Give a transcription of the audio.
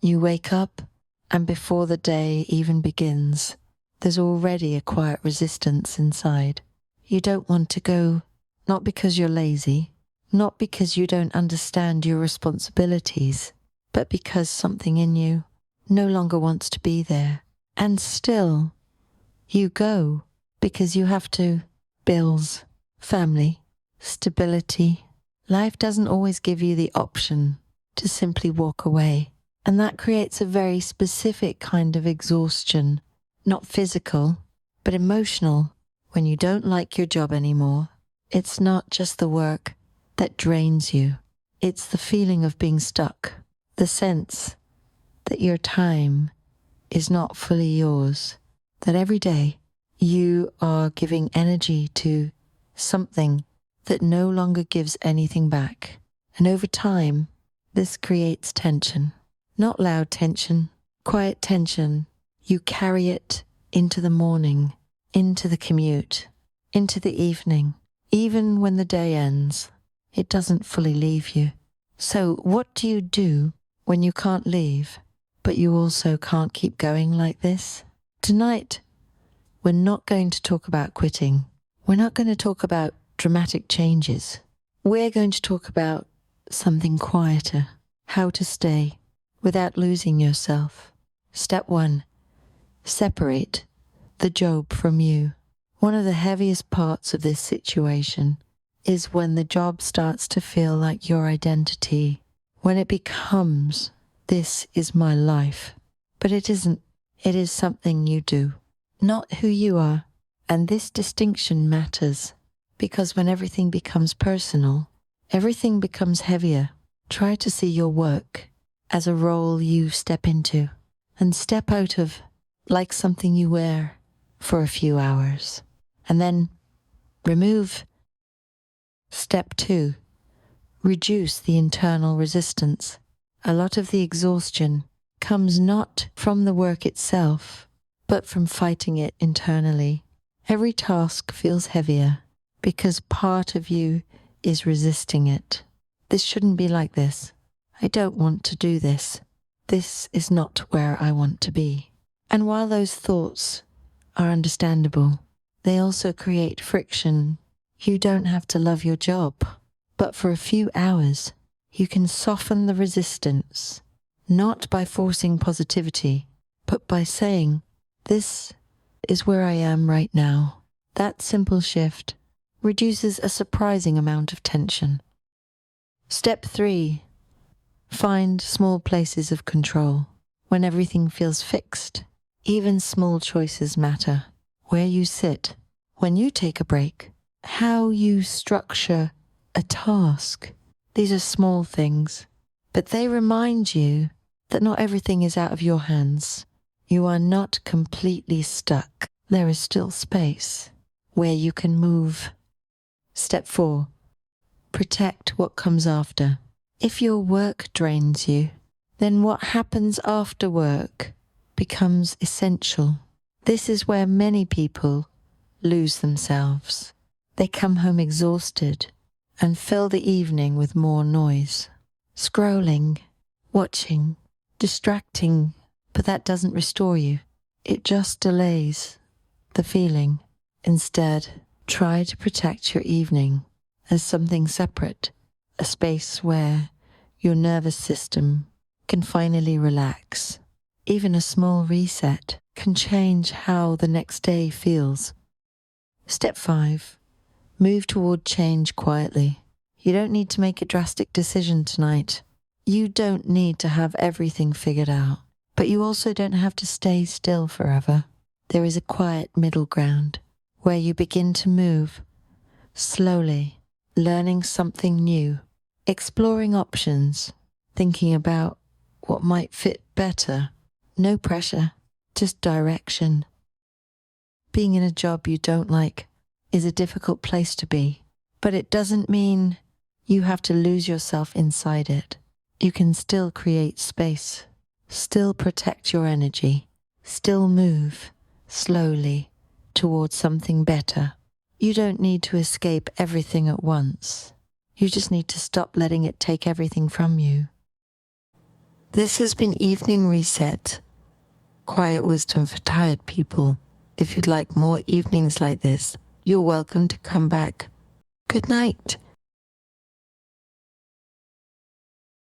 You wake up, and before the day even begins, there's already a quiet resistance inside. You don't want to go, not because you're lazy, not because you don't understand your responsibilities, but because something in you no longer wants to be there. And still, you go because you have to. Bills, family, stability. Life doesn't always give you the option to simply walk away. And that creates a very specific kind of exhaustion, not physical, but emotional. When you don't like your job anymore, it's not just the work that drains you. It's the feeling of being stuck, the sense that your time is not fully yours, that every day you are giving energy to something that no longer gives anything back. And over time, this creates tension. Not loud tension, quiet tension. You carry it into the morning, into the commute, into the evening. Even when the day ends, it doesn't fully leave you. So what do you do when you can't leave, but you also can't keep going like this? Tonight, we're not going to talk about quitting. We're not going to talk about dramatic changes. We're going to talk about something quieter, how to stay without losing yourself. Step 1, separate the job from you. One of the heaviest parts of this situation is when the job starts to feel like your identity, when it becomes, this is my life. But it isn't. It is something you do, not who you are. And this distinction matters because when everything becomes personal, everything becomes heavier. Try to see your work as a role you step into and step out of, like something you wear for a few hours. And then remove. Step 2, reduce the internal resistance. A lot of the exhaustion comes not from the work itself, but from fighting it internally. Every task feels heavier because part of you is resisting it. This shouldn't be like this. I don't want to do this. This is not where I want to be. And while those thoughts are understandable, they also create friction. You don't have to love your job, but for a few hours, you can soften the resistance, not by forcing positivity, but by saying, this is where I am right now. That simple shift reduces a surprising amount of tension. Step 3, find small places of control. When everything feels fixed, even small choices matter. Where you sit, when you take a break, how you structure a task. These are small things, but they remind you that not everything is out of your hands. You are not completely stuck. There is still space where you can move. Step 4, protect what comes after. If your work drains you, then what happens after work becomes essential. This is where many people lose themselves. They come home exhausted and fill the evening with more noise. Scrolling, watching, distracting, but that doesn't restore you. It just delays the feeling. Instead, try to protect your evening as something separate, a space where your nervous system can finally relax. Even a small reset can change how the next day feels. Step 5, move toward change quietly. You don't need to make a drastic decision tonight. You don't need to have everything figured out, but you also don't have to stay still forever. There is a quiet middle ground where you begin to move slowly, learning something new, exploring options, thinking about what might fit better. No pressure, just direction. Being in a job you don't like is a difficult place to be, but it doesn't mean you have to lose yourself inside it. You can still create space, still protect your energy, still move slowly towards something better. You don't need to escape everything at once. You just need to stop letting it take everything from you. This has been Evening Reset, quiet wisdom for tired people. If you'd like more evenings like this, you're welcome to come back. Good night.